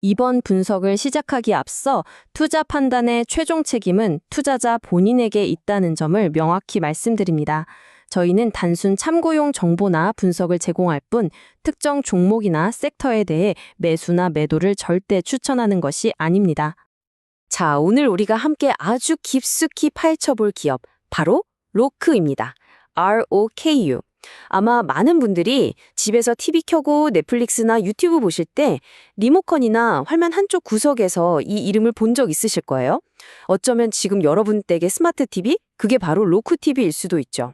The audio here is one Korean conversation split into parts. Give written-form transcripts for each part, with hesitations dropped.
이번 분석을 시작하기 앞서 투자 판단의 최종 책임은 투자자 본인에게 있다는 점을 명확히 말씀드립니다. 저희는 단순 참고용 정보나 분석을 제공할 뿐 특정 종목이나 섹터에 대해 매수나 매도를 절대 추천하는 것이 아닙니다. 자, 오늘 우리가 함께 아주 깊숙이 파헤쳐볼 기업, 바로 로크입니다. ROKU. 아마 많은 분들이 집에서 TV 켜고 넷플릭스나 유튜브 보실 때 리모컨이나 화면 한쪽 구석에서 이 이름을 본 적 있으실 거예요. 어쩌면 지금 여러분 댁의 스마트 TV? 그게 바로 로크 TV일 수도 있죠.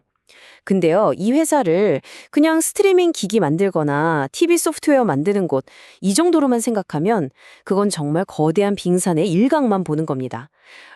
근데요, 이 회사를 그냥 스트리밍 기기 만들거나 TV 소프트웨어 만드는 곳, 이 정도로만 생각하면 그건 정말 거대한 빙산의 일각만 보는 겁니다.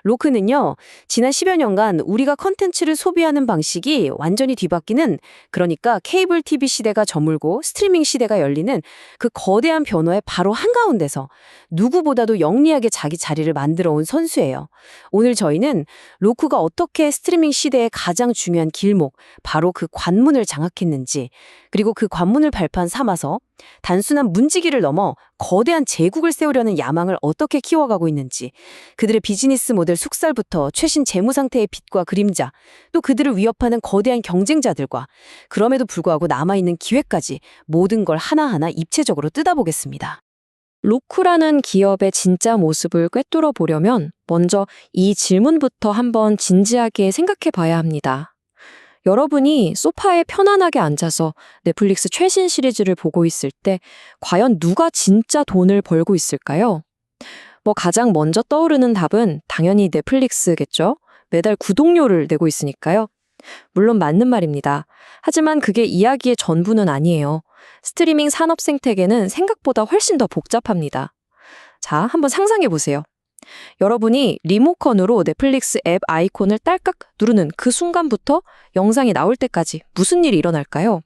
로크는요, 지난 10여 년간 우리가 컨텐츠를 소비하는 방식이 완전히 뒤바뀌는, 그러니까 케이블 TV 시대가 저물고 스트리밍 시대가 열리는 그 거대한 변화의 바로 한가운데서 누구보다도 영리하게 자기 자리를 만들어 온 선수예요. 오늘 저희는 로크가 어떻게 스트리밍 시대의 가장 중요한 길목, 바로 그 관문을 장악했는지, 그리고 그 관문을 발판 삼아서 단순한 문지기를 넘어 거대한 제국을 세우려는 야망을 어떻게 키워가고 있는지, 그들의 비즈니스 모델 숙살부터 최신 재무 상태의 빛과 그림자, 또 그들을 위협하는 거대한 경쟁자들과 그럼에도 불구하고 남아있는 기회까지 모든 걸 하나하나 입체적으로 뜯어보겠습니다. 로크라는 기업의 진짜 모습을 꿰뚫어 보려면 먼저 이 질문부터 한번 진지하게 생각해 봐야 합니다. 여러분이 소파에 편안하게 앉아서 넷플릭스 최신 시리즈를 보고 있을 때 과연 누가 진짜 돈을 벌고 있을까요? 가장 먼저 떠오르는 답은 당연히 넷플릭스겠죠? 매달 구독료를 내고 있으니까요. 물론 맞는 말입니다. 하지만 그게 이야기의 전부는 아니에요. 스트리밍 산업 생태계는 생각보다 훨씬 더 복잡합니다. 자, 한번 상상해 보세요. 여러분이 리모컨으로 넷플릭스 앱 아이콘을 딸깍 누르는 그 순간부터 영상이 나올 때까지 무슨 일이 일어날까요?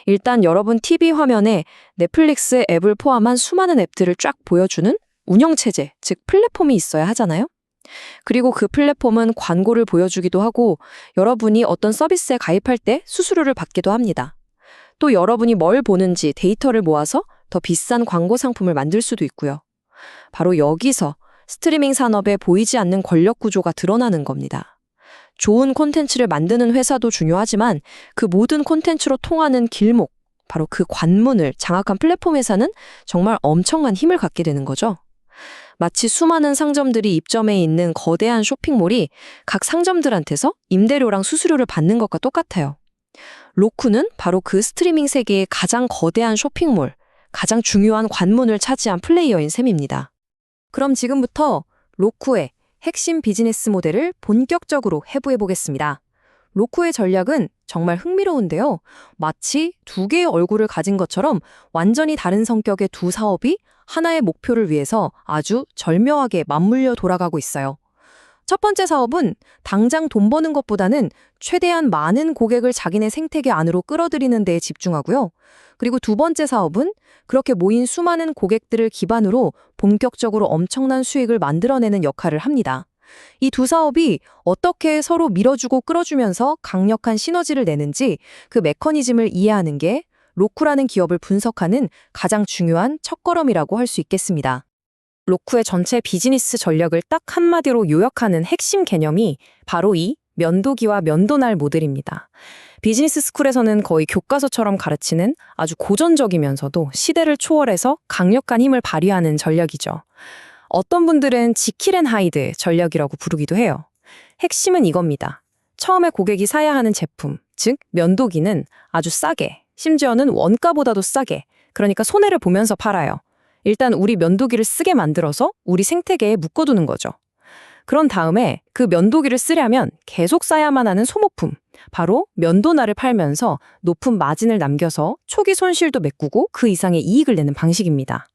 일단 여러분 TV 화면에 넷플릭스 앱을 포함한 수많은 앱들을 쫙 보여주는 운영체제, 즉 플랫폼이 있어야 하잖아요? 그리고 그 플랫폼은 광고를 보여주기도 하고 여러분이 어떤 서비스에 가입할 때 수수료를 받기도 합니다. 또 여러분이 뭘 보는지 데이터를 모아서 더 비싼 광고 상품을 만들 수도 있고요. 바로 여기서 스트리밍 산업에 보이지 않는 권력 구조가 드러나는 겁니다. 좋은 콘텐츠를 만드는 회사도 중요하지만 그 모든 콘텐츠로 통하는 길목, 바로 그 관문을 장악한 플랫폼 회사는 정말 엄청난 힘을 갖게 되는 거죠. 마치 수많은 상점들이 입점해 있는 거대한 쇼핑몰이 각 상점들한테서 임대료랑 수수료를 받는 것과 똑같아요. 로쿠는 바로 그 스트리밍 세계의 가장 거대한 쇼핑몰, 가장 중요한 관문을 차지한 플레이어인 셈입니다. 그럼 지금부터 로쿠의 핵심 비즈니스 모델을 본격적으로 해부해 보겠습니다. 로쿠의 전략은 정말 흥미로운데요. 마치 두 개의 얼굴을 가진 것처럼 완전히 다른 성격의 두 사업이 하나의 목표를 위해서 아주 절묘하게 맞물려 돌아가고 있어요. 첫 번째 사업은 당장 돈 버는 것보다는 최대한 많은 고객을 자기네 생태계 안으로 끌어들이는 데에 집중하고요. 그리고 두 번째 사업은 그렇게 모인 수많은 고객들을 기반으로 본격적으로 엄청난 수익을 만들어내는 역할을 합니다. 이 두 사업이 어떻게 서로 밀어주고 끌어주면서 강력한 시너지를 내는지 그 메커니즘을 이해하는 게 로쿠라는 기업을 분석하는 가장 중요한 첫걸음이라고 할 수 있겠습니다. 로쿠의 전체 비즈니스 전략을 딱 한마디로 요약하는 핵심 개념이 바로 이 면도기와 면도날 모델입니다. 비즈니스 스쿨에서는 거의 교과서처럼 가르치는 아주 고전적이면서도 시대를 초월해서 강력한 힘을 발휘하는 전략이죠. 어떤 분들은 지킬 앤 하이드 전략이라고 부르기도 해요. 핵심은 이겁니다. 처음에 고객이 사야 하는 제품, 즉 면도기는 아주 싸게, 심지어는 원가보다도 싸게, 그러니까 손해를 보면서 팔아요. 일단 우리 면도기를 쓰게 만들어서 우리 생태계에 묶어두는 거죠. 그런 다음에 그 면도기를 쓰려면 계속 써야만 하는 소모품, 바로 면도날을 팔면서 높은 마진을 남겨서 초기 손실도 메꾸고 그 이상의 이익을 내는 방식입니다.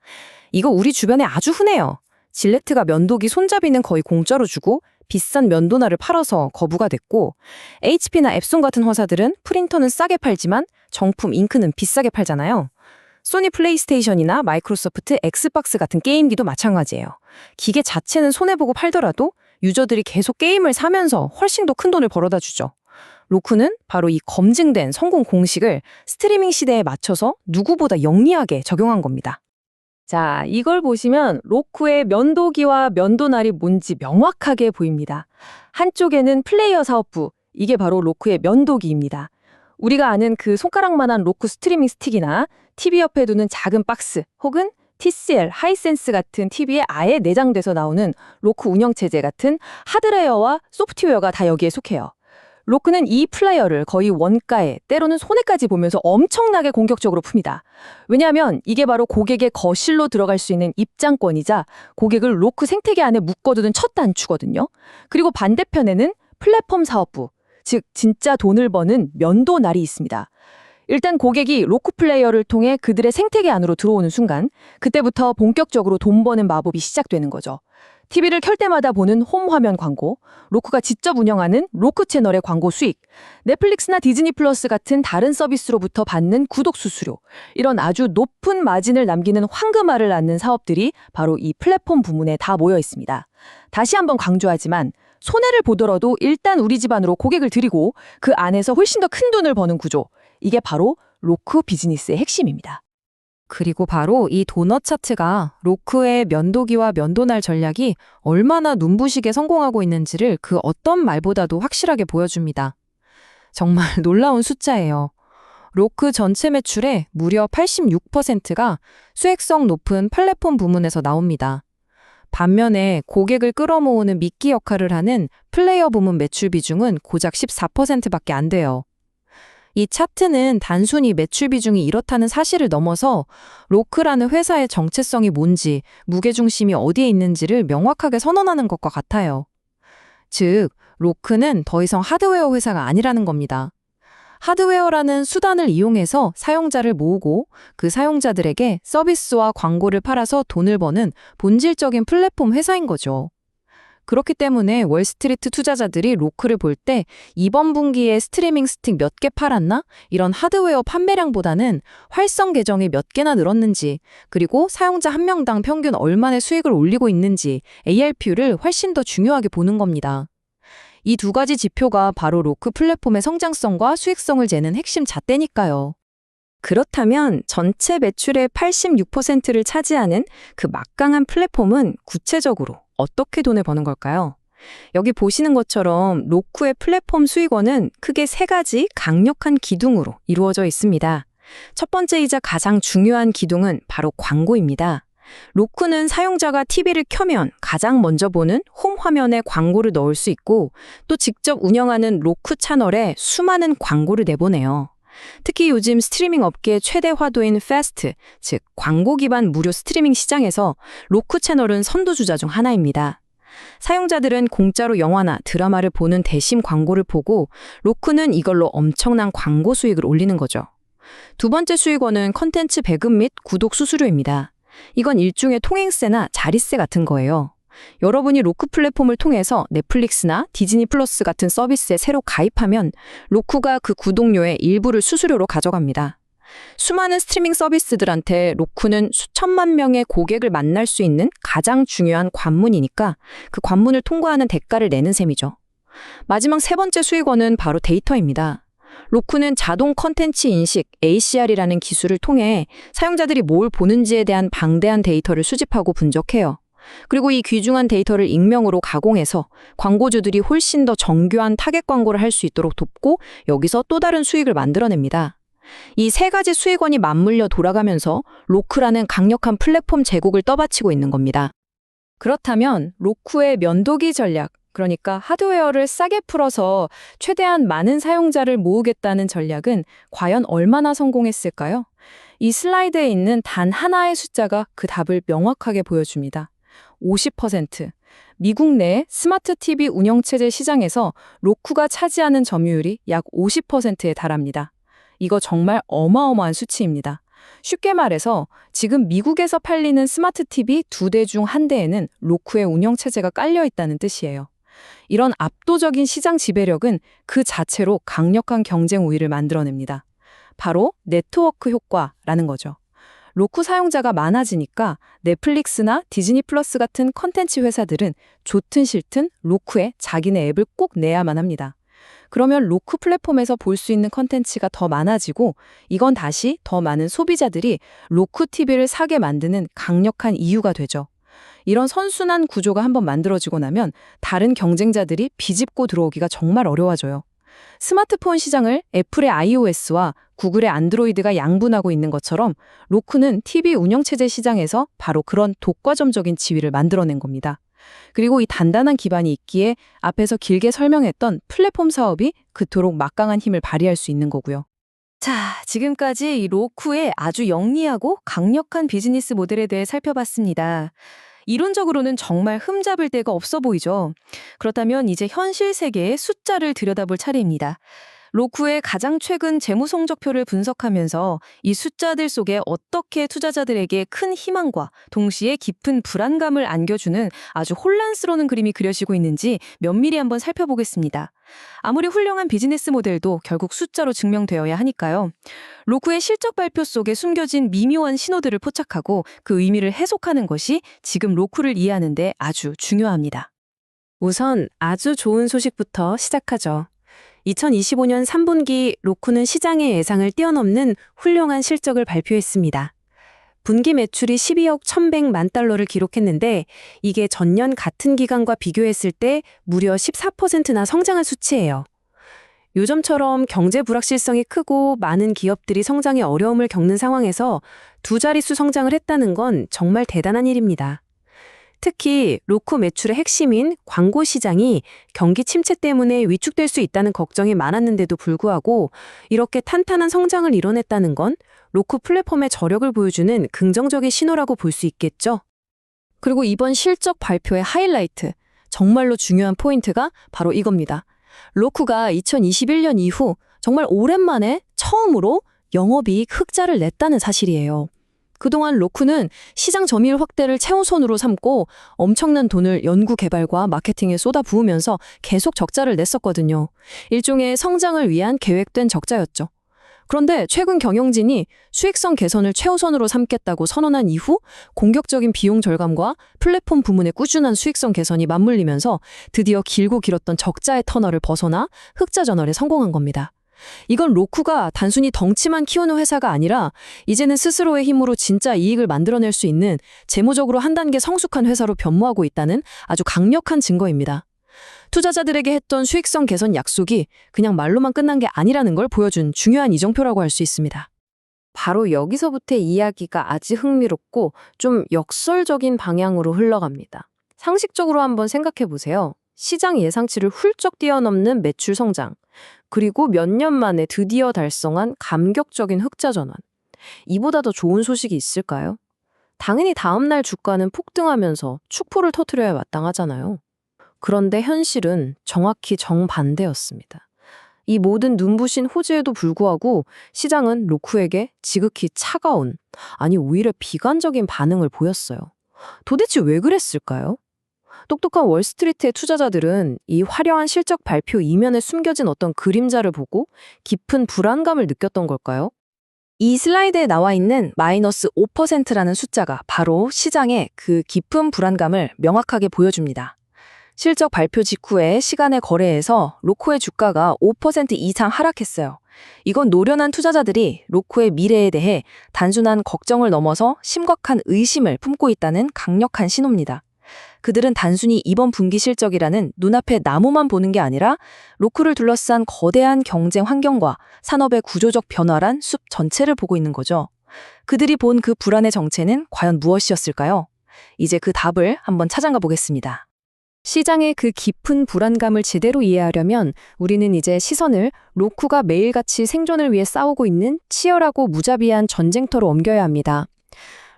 이거 우리 주변에 아주 흔해요. 질레트가 면도기 손잡이는 거의 공짜로 주고 비싼 면도날을 팔아서 거부가 됐고, HP나 앱손 같은 회사들은 프린터는 싸게 팔지만 정품 잉크는 비싸게 팔잖아요. 소니 플레이스테이션이나 마이크로소프트 엑스박스 같은 게임기도 마찬가지예요. 기계 자체는 손해보고 팔더라도 유저들이 계속 게임을 사면서 훨씬 더 큰 돈을 벌어다 주죠. 로쿠는 바로 이 검증된 성공 공식을 스트리밍 시대에 맞춰서 누구보다 영리하게 적용한 겁니다. 자, 이걸 보시면 로쿠의 면도기와 면도날이 뭔지 명확하게 보입니다. 한쪽에는 플레이어 사업부, 이게 바로 로쿠의 면도기입니다. 우리가 아는 그 손가락만한 로쿠 스트리밍 스틱이나 TV 옆에 두는 작은 박스, 혹은 TCL, 하이센스 같은 TV에 아예 내장돼서 나오는 로쿠 운영체제 같은 하드웨어와 소프트웨어가 다 여기에 속해요. 로크는 이 플레이어를 거의 원가에, 때로는 손해까지 보면서 엄청나게 공격적으로 풉니다. 왜냐하면 이게 바로 고객의 거실로 들어갈 수 있는 입장권이자 고객을 로크 생태계 안에 묶어두는 첫 단추거든요. 그리고 반대편에는 플랫폼 사업부, 즉 진짜 돈을 버는 면도날이 있습니다. 일단 고객이 로크 플레이어를 통해 그들의 생태계 안으로 들어오는 순간 그때부터 본격적으로 돈 버는 마법이 시작되는 거죠. TV를 켤 때마다 보는 홈 화면 광고, 로크가 직접 운영하는 로크 채널의 광고 수익, 넷플릭스나 디즈니 플러스 같은 다른 서비스로부터 받는 구독 수수료, 이런 아주 높은 마진을 남기는 황금알을 낳는 사업들이 바로 이 플랫폼 부문에 다 모여 있습니다. 다시 한번 강조하지만 손해를 보더라도 일단 우리 집안으로 고객을 들이고 그 안에서 훨씬 더 큰 돈을 버는 구조, 이게 바로 로크 비즈니스의 핵심입니다. 그리고 바로 이 도넛 차트가 로크의 면도기와 면도날 전략이 얼마나 눈부시게 성공하고 있는지를 그 어떤 말보다도 확실하게 보여줍니다. 정말 놀라운 숫자예요. 로크 전체 매출의 무려 86%가 수익성 높은 플랫폼 부문에서 나옵니다. 반면에 고객을 끌어모으는 미끼 역할을 하는 플레이어 부문 매출 비중은 고작 14%밖에 안 돼요. 이 차트는 단순히 매출 비중이 이렇다는 사실을 넘어서 로크라는 회사의 정체성이 뭔지, 무게중심이 어디에 있는지를 명확하게 선언하는 것과 같아요. 즉, 로크는 더 이상 하드웨어 회사가 아니라는 겁니다. 하드웨어라는 수단을 이용해서 사용자를 모으고 그 사용자들에게 서비스와 광고를 팔아서 돈을 버는 본질적인 플랫폼 회사인 거죠. 그렇기 때문에 월스트리트 투자자들이 로크를 볼 때 이번 분기에 스트리밍 스틱 몇 개 팔았나? 이런 하드웨어 판매량보다는 활성 계정이 몇 개나 늘었는지, 그리고 사용자 한 명당 평균 얼마의 수익을 올리고 있는지 ARPU를 훨씬 더 중요하게 보는 겁니다. 이 두 가지 지표가 바로 로크 플랫폼의 성장성과 수익성을 재는 핵심 잣대니까요. 그렇다면 전체 매출의 86%를 차지하는 그 막강한 플랫폼은 구체적으로 어떻게 돈을 버는 걸까요? 여기 보시는 것처럼 로쿠의 플랫폼 수익원은 크게 세 가지 강력한 기둥으로 이루어져 있습니다. 첫 번째이자 가장 중요한 기둥은 바로 광고입니다. 로쿠는 사용자가 TV를 켜면 가장 먼저 보는 홈 화면에 광고를 넣을 수 있고 또 직접 운영하는 로쿠 채널에 수많은 광고를 내보내요. 특히 요즘 스트리밍 업계의 최대 화두인 패스트, 즉 광고 기반 무료 스트리밍 시장에서 로쿠 채널은 선두주자 중 하나입니다. 사용자들은 공짜로 영화나 드라마를 보는 대신 광고를 보고 로쿠는 이걸로 엄청난 광고 수익을 올리는 거죠. 두 번째 수익원은 컨텐츠 배급 및 구독 수수료입니다. 이건 일종의 통행세나 자릿세 같은 거예요. 여러분이 로쿠 플랫폼을 통해서 넷플릭스나 디즈니 플러스 같은 서비스에 새로 가입하면 로쿠가 그 구독료의 일부를 수수료로 가져갑니다. 수많은 스트리밍 서비스들한테 로쿠는 수천만 명의 고객을 만날 수 있는 가장 중요한 관문이니까 그 관문을 통과하는 대가를 내는 셈이죠. 마지막 세 번째 수익원은 바로 데이터입니다. 로쿠는 자동 컨텐츠 인식 ACR이라는 기술을 통해 사용자들이 뭘 보는지에 대한 방대한 데이터를 수집하고 분석해요. 그리고 이 귀중한 데이터를 익명으로 가공해서 광고주들이 훨씬 더 정교한 타겟 광고를 할 수 있도록 돕고 여기서 또 다른 수익을 만들어냅니다. 이 세 가지 수익원이 맞물려 돌아가면서 로크라는 강력한 플랫폼 제국을 떠받치고 있는 겁니다. 그렇다면 로쿠의 면도기 전략, 그러니까 하드웨어를 싸게 풀어서 최대한 많은 사용자를 모으겠다는 전략은 과연 얼마나 성공했을까요? 이 슬라이드에 있는 단 하나의 숫자가 그 답을 명확하게 보여줍니다. 50%. 미국 내 스마트 TV 운영체제 시장에서 로쿠가 차지하는 점유율이 약 50%에 달합니다. 이거 정말 어마어마한 수치입니다. 쉽게 말해서 지금 미국에서 팔리는 스마트 TV 2대 중 1대에는 로쿠의 운영체제가 깔려 있다는 뜻이에요. 이런 압도적인 시장 지배력은 그 자체로 강력한 경쟁 우위를 만들어냅니다. 바로 네트워크 효과라는 거죠. 로쿠 사용자가 많아지니까 넷플릭스나 디즈니 플러스 같은 컨텐츠 회사들은 좋든 싫든 로쿠에 자기네 앱을 꼭 내야만 합니다. 그러면 로쿠 플랫폼에서 볼 수 있는 컨텐츠가 더 많아지고 이건 다시 더 많은 소비자들이 로쿠 TV를 사게 만드는 강력한 이유가 되죠. 이런 선순환 구조가 한번 만들어지고 나면 다른 경쟁자들이 비집고 들어오기가 정말 어려워져요. 스마트폰 시장을 애플의 iOS와 구글의 안드로이드가 양분하고 있는 것처럼 로쿠는 TV 운영체제 시장에서 바로 그런 독과점적인 지위를 만들어낸 겁니다. 그리고 이 단단한 기반이 있기에 앞에서 길게 설명했던 플랫폼 사업이 그토록 막강한 힘을 발휘할 수 있는 거고요. 자, 지금까지 이 로쿠의 아주 영리하고 강력한 비즈니스 모델에 대해 살펴봤습니다. 이론적으로는 정말 흠잡을 데가 없어 보이죠. 그렇다면 이제 현실 세계의 숫자를 들여다볼 차례입니다. 로쿠의 가장 최근 재무 성적표를 분석하면서 이 숫자들 속에 어떻게 투자자들에게 큰 희망과 동시에 깊은 불안감을 안겨주는 아주 혼란스러운 그림이 그려지고 있는지 면밀히 한번 살펴보겠습니다. 아무리 훌륭한 비즈니스 모델도 결국 숫자로 증명되어야 하니까요. 로쿠의 실적 발표 속에 숨겨진 미묘한 신호들을 포착하고 그 의미를 해석하는 것이 지금 로쿠를 이해하는 데 아주 중요합니다. 우선 아주 좋은 소식부터 시작하죠. 2025년 3분기 로쿠는 시장의 예상을 뛰어넘는 훌륭한 실적을 발표했습니다. 분기 매출이 12억 1,100만 달러를 기록했는데 이게 전년 같은 기간과 비교했을 때 무려 14%나 성장한 수치예요. 요즘처럼 경제 불확실성이 크고 많은 기업들이 성장에 어려움을 겪는 상황에서 두 자릿수 성장을 했다는 건 정말 대단한 일입니다. 특히 로쿠 매출의 핵심인 광고 시장이 경기 침체 때문에 위축될 수 있다는 걱정이 많았는데도 불구하고 이렇게 탄탄한 성장을 이뤄냈다는 건 로쿠 플랫폼의 저력을 보여주는 긍정적인 신호라고 볼 수 있겠죠. 그리고 이번 실적 발표의 하이라이트, 정말로 중요한 포인트가 바로 이겁니다. 로쿠가 2021년 이후 정말 오랜만에 처음으로 영업이익 흑자를 냈다는 사실이에요. 그동안 로쿠는 시장 점유율 확대를 최우선으로 삼고 엄청난 돈을 연구 개발과 마케팅에 쏟아부으면서 계속 적자를 냈었거든요. 일종의 성장을 위한 계획된 적자였죠. 그런데 최근 경영진이 수익성 개선을 최우선으로 삼겠다고 선언한 이후 공격적인 비용 절감과 플랫폼 부문의 꾸준한 수익성 개선이 맞물리면서 드디어 길고 길었던 적자의 터널을 벗어나 흑자 전환에 성공한 겁니다. 이건 로쿠가 단순히 덩치만 키우는 회사가 아니라 이제는 스스로의 힘으로 진짜 이익을 만들어낼 수 있는 재무적으로 한 단계 성숙한 회사로 변모하고 있다는 아주 강력한 증거입니다. 투자자들에게 했던 수익성 개선 약속이 그냥 말로만 끝난 게 아니라는 걸 보여준 중요한 이정표라고 할 수 있습니다. 바로 여기서부터 이야기가 아주 흥미롭고 좀 역설적인 방향으로 흘러갑니다. 상식적으로 한번 생각해 보세요. 시장 예상치를 훌쩍 뛰어넘는 매출 성장, 그리고 몇 년 만에 드디어 달성한 감격적인 흑자 전환. 이보다 더 좋은 소식이 있을까요? 당연히 다음날 주가는 폭등하면서 축포를 터뜨려야 마땅하잖아요. 그런데 현실은 정확히 정반대였습니다. 이 모든 눈부신 호재에도 불구하고 시장은 로쿠에게 지극히 차가운, 아니 오히려 비관적인 반응을 보였어요. 도대체 왜 그랬을까요? 똑똑한 월스트리트의 투자자들은 이 화려한 실적 발표 이면에 숨겨진 어떤 그림자를 보고 깊은 불안감을 느꼈던 걸까요? 이 슬라이드에 나와 있는 마이너스 5%라는 숫자가 바로 시장의 그 깊은 불안감을 명확하게 보여줍니다. 실적 발표 직후에 시간의 거래에서 로쿠의 주가가 5% 이상 하락했어요. 이건 노련한 투자자들이 로쿠의 미래에 대해 단순한 걱정을 넘어서 심각한 의심을 품고 있다는 강력한 신호입니다. 그들은 단순히 이번 분기 실적이라는 눈앞의 나무만 보는 게 아니라 로쿠를 둘러싼 거대한 경쟁 환경과 산업의 구조적 변화란 숲 전체를 보고 있는 거죠. 그들이 본 그 불안의 정체는 과연 무엇이었을까요? 이제 그 답을 한번 찾아가 보겠습니다. 시장의 그 깊은 불안감을 제대로 이해하려면 우리는 이제 시선을 로쿠가 매일같이 생존을 위해 싸우고 있는 치열하고 무자비한 전쟁터로 옮겨야 합니다.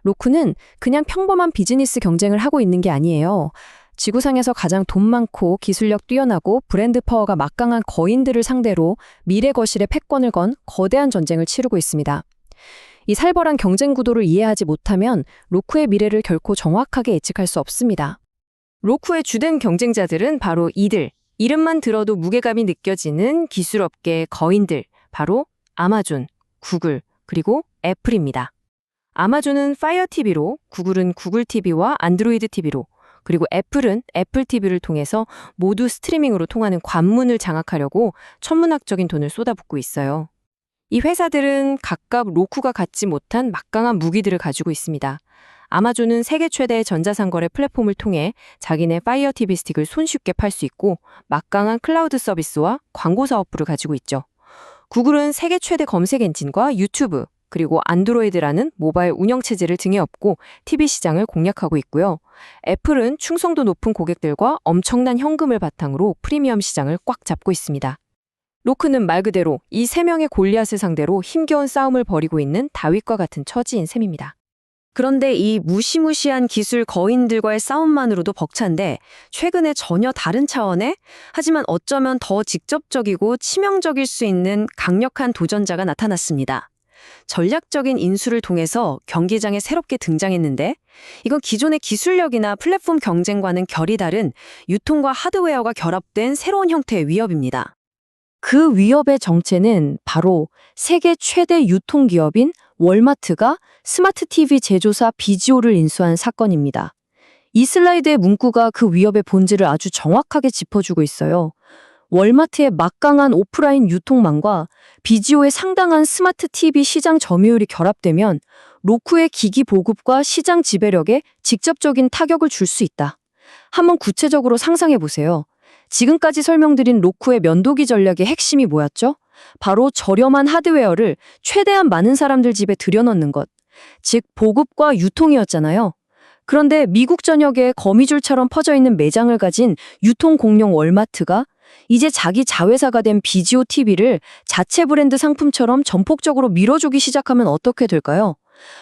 로쿠는 그냥 평범한 비즈니스 경쟁을 하고 있는 게 아니에요. 지구상에서 가장 돈 많고 기술력 뛰어나고 브랜드 파워가 막강한 거인들을 상대로 미래 거실의 패권을 건 거대한 전쟁을 치르고 있습니다. 이 살벌한 경쟁 구도를 이해하지 못하면 로쿠의 미래를 결코 정확하게 예측할 수 없습니다. 로쿠의 주된 경쟁자들은 바로 이들, 이름만 들어도 무게감이 느껴지는 기술업계 거인들, 바로 아마존, 구글, 그리고 애플입니다. 아마존은 파이어 TV로, 구글은 구글 TV와 안드로이드 TV로, 그리고 애플은 애플 TV를 통해서 모두 스트리밍으로 통하는 관문을 장악하려고 천문학적인 돈을 쏟아붓고 있어요. 이 회사들은 각각 로쿠가 갖지 못한 막강한 무기들을 가지고 있습니다. 아마존은 세계 최대의 전자상거래 플랫폼을 통해 자기네 파이어 TV 스틱을 손쉽게 팔 수 있고 막강한 클라우드 서비스와 광고 사업부를 가지고 있죠. 구글은 세계 최대 검색 엔진과 유튜브, 그리고 안드로이드라는 모바일 운영체제를 등에 업고 TV 시장을 공략하고 있고요. 애플은 충성도 높은 고객들과 엄청난 현금을 바탕으로 프리미엄 시장을 꽉 잡고 있습니다. 로크는 말 그대로 이 세 명의 골리앗을 상대로 힘겨운 싸움을 벌이고 있는 다윗과 같은 처지인 셈입니다. 그런데 이 무시무시한 기술 거인들과의 싸움만으로도 벅찬데 최근에 전혀 다른 차원의 하지만 어쩌면 더 직접적이고 치명적일 수 있는 강력한 도전자가 나타났습니다. 전략적인 인수를 통해서 경기장에 새롭게 등장했는데 이건 기존의 기술력이나 플랫폼 경쟁과는 결이 다른 유통과 하드웨어가 결합된 새로운 형태의 위협입니다. 그 위협의 정체는 바로 세계 최대 유통기업인 월마트가 스마트 TV 제조사 비지오를 인수한 사건입니다. 이 슬라이드의 문구가 그 위협의 본질을 아주 정확하게 짚어주고 있어요. 월마트의 막강한 오프라인 유통망과 비지오의 상당한 스마트 TV 시장 점유율이 결합되면 로쿠의 기기 보급과 시장 지배력에 직접적인 타격을 줄 수 있다. 한번 구체적으로 상상해 보세요. 지금까지 설명드린 로쿠의 면도기 전략의 핵심이 뭐였죠? 바로 저렴한 하드웨어를 최대한 많은 사람들 집에 들여넣는 것, 즉 보급과 유통이었잖아요. 그런데 미국 전역에 거미줄처럼 퍼져있는 매장을 가진 유통 공룡 월마트가 이제 자기 자회사가 된 비지오 TV를 자체 브랜드 상품처럼 전폭적으로 밀어주기 시작하면 어떻게 될까요?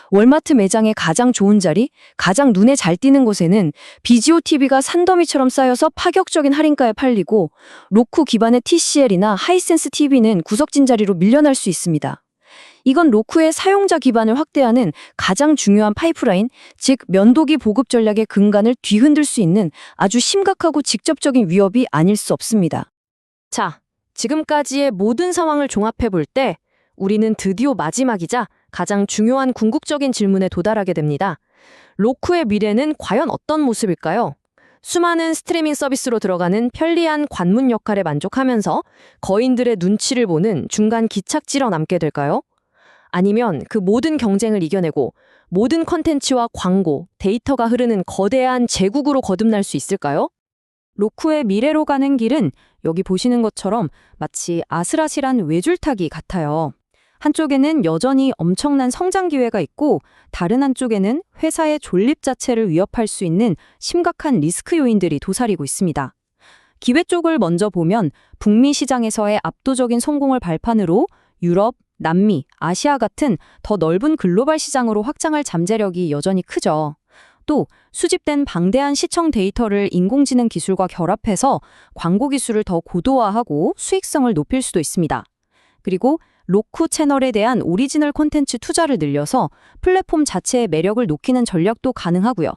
월마트 매장의 가장 좋은 자리, 가장 눈에 잘 띄는 곳에는 비지오 TV가 산더미처럼 쌓여서 파격적인 할인가에 팔리고 로쿠 기반의 TCL이나 하이센스 TV는 구석진 자리로 밀려날 수 있습니다. 이건 로쿠의 사용자 기반을 확대하는 가장 중요한 파이프라인, 즉 면도기 보급 전략의 근간을 뒤흔들 수 있는 아주 심각하고 직접적인 위협이 아닐 수 없습니다. 자, 지금까지의 모든 상황을 종합해 볼 때 우리는 드디어 마지막이자 가장 중요한 궁극적인 질문에 도달하게 됩니다. 로쿠의 미래는 과연 어떤 모습일까요? 수많은 스트리밍 서비스로 들어가는 편리한 관문 역할에 만족하면서 거인들의 눈치를 보는 중간 기착지로 남게 될까요? 아니면 그 모든 경쟁을 이겨내고 모든 컨텐츠와 광고, 데이터가 흐르는 거대한 제국으로 거듭날 수 있을까요? 로쿠의 미래로 가는 길은 여기 보시는 것처럼 마치 아슬아슬한 외줄타기 같아요. 한쪽에는 여전히 엄청난 성장 기회가 있고 다른 한쪽에는 회사의 존립 자체를 위협할 수 있는 심각한 리스크 요인들이 도사리고 있습니다. 기회 쪽을 먼저 보면 북미 시장에서의 압도적인 성공을 발판으로 유럽, 남미, 아시아 같은 더 넓은 글로벌 시장으로 확장할 잠재력이 여전히 크죠. 또 수집된 방대한 시청 데이터를 인공지능 기술과 결합해서 광고 기술을 더 고도화하고 수익성을 높일 수도 있습니다. 그리고 로쿠 채널에 대한 오리지널 콘텐츠 투자를 늘려서 플랫폼 자체의 매력을 높이는 전략도 가능하고요.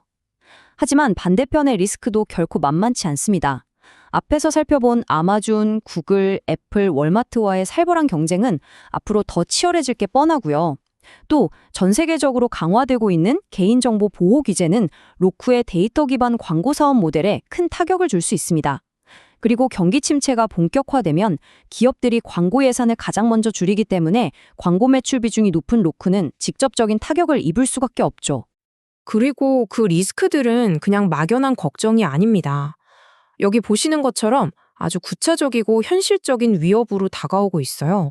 하지만 반대편의 리스크도 결코 만만치 않습니다. 앞에서 살펴본 아마존, 구글, 애플, 월마트와의 살벌한 경쟁은 앞으로 더 치열해질 게 뻔하고요. 또 전 세계적으로 강화되고 있는 개인정보 보호 규제는 로쿠의 데이터 기반 광고 사업 모델에 큰 타격을 줄 수 있습니다. 그리고 경기 침체가 본격화되면 기업들이 광고 예산을 가장 먼저 줄이기 때문에 광고 매출 비중이 높은 로쿠는 직접적인 타격을 입을 수밖에 없죠. 그리고 그 리스크들은 그냥 막연한 걱정이 아닙니다. 여기 보시는 것처럼 아주 구체적이고 현실적인 위협으로 다가오고 있어요.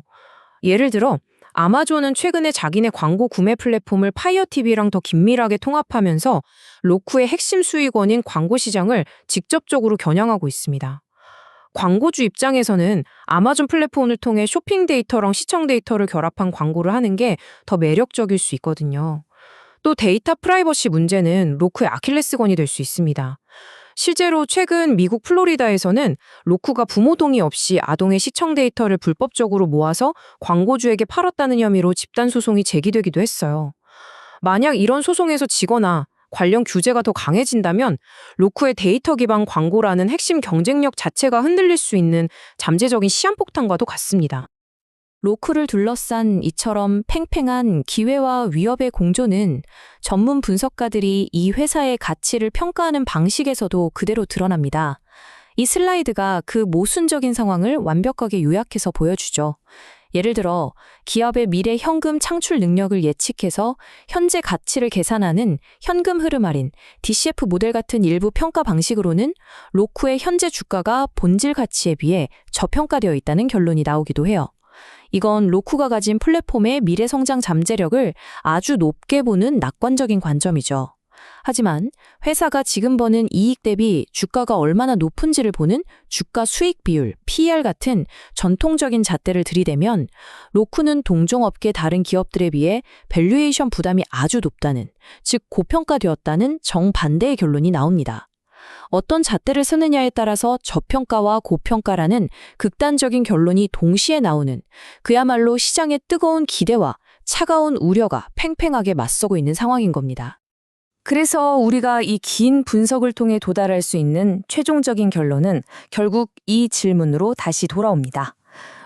예를 들어 아마존은 최근에 자기네 광고 구매 플랫폼을 파이어 TV랑 더 긴밀하게 통합하면서 로쿠의 핵심 수익원인 광고 시장을 직접적으로 겨냥하고 있습니다. 광고주 입장에서는 아마존 플랫폼을 통해 쇼핑 데이터랑 시청 데이터를 결합한 광고를 하는 게 더 매력적일 수 있거든요. 또 데이터 프라이버시 문제는 로쿠의 아킬레스건이 될 수 있습니다. 실제로 최근 미국 플로리다에서는 로쿠가 부모 동의 없이 아동의 시청 데이터를 불법적으로 모아서 광고주에게 팔았다는 혐의로 집단 소송이 제기되기도 했어요. 만약 이런 소송에서 지거나 관련 규제가 더 강해진다면 로쿠의 데이터 기반 광고라는 핵심 경쟁력 자체가 흔들릴 수 있는 잠재적인 시한폭탄과도 같습니다. 로크를 둘러싼 이처럼 팽팽한 기회와 위협의 공조는 전문 분석가들이 이 회사의 가치를 평가하는 방식에서도 그대로 드러납니다. 이 슬라이드가 그 모순적인 상황을 완벽하게 요약해서 보여주죠. 예를 들어 기업의 미래 현금 창출 능력을 예측해서 현재 가치를 계산하는 현금 흐름 할인, DCF 모델 같은 일부 평가 방식으로는 로쿠의 현재 주가가 본질 가치에 비해 저평가되어 있다는 결론이 나오기도 해요. 이건 로쿠가 가진 플랫폼의 미래 성장 잠재력을 아주 높게 보는 낙관적인 관점이죠. 하지만 회사가 지금 버는 이익 대비 주가가 얼마나 높은지를 보는 주가 수익 비율, PER 같은 전통적인 잣대를 들이대면 로쿠는 동종업계 다른 기업들에 비해 밸류에이션 부담이 아주 높다는, 즉 고평가되었다는 정반대의 결론이 나옵니다. 어떤 잣대를 쓰느냐에 따라서 저평가와 고평가라는 극단적인 결론이 동시에 나오는, 그야말로 시장의 뜨거운 기대와 차가운 우려가 팽팽하게 맞서고 있는 상황인 겁니다. 그래서 우리가 이 긴 분석을 통해 도달할 수 있는 최종적인 결론은 결국 이 질문으로 다시 돌아옵니다.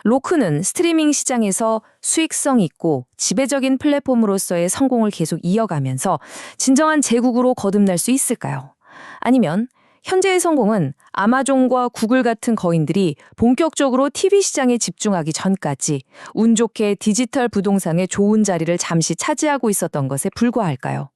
로크는 스트리밍 시장에서 수익성 있고 지배적인 플랫폼으로서의 성공을 계속 이어가면서 진정한 제국으로 거듭날 수 있을까요? 아니면 현재의 성공은 아마존과 구글 같은 거인들이 본격적으로 TV 시장에 집중하기 전까지 운 좋게 디지털 부동산의 좋은 자리를 잠시 차지하고 있었던 것에 불과할까요?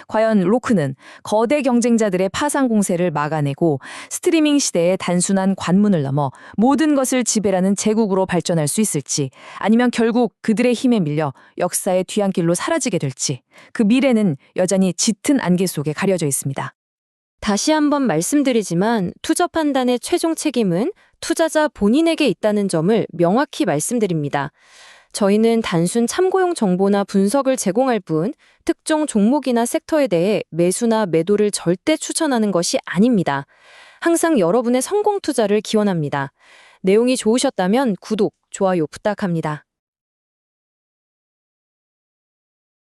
과연 로크는 거대 경쟁자들의 파상 공세를 막아내고 스트리밍 시대의 단순한 관문을 넘어 모든 것을 지배하는 제국으로 발전할 수 있을지, 아니면 결국 그들의 힘에 밀려 역사의 뒤안길로 사라지게 될지, 그 미래는 여전히 짙은 안개 속에 가려져 있습니다. 다시 한번 말씀드리지만 투자 판단의 최종 책임은 투자자 본인에게 있다는 점을 명확히 말씀드립니다. 저희는 단순 참고용 정보나 분석을 제공할 뿐 특정 종목이나 섹터에 대해 매수나 매도를 절대 추천하는 것이 아닙니다. 항상 여러분의 성공 투자를 기원합니다. 내용이 좋으셨다면 구독, 좋아요 부탁합니다.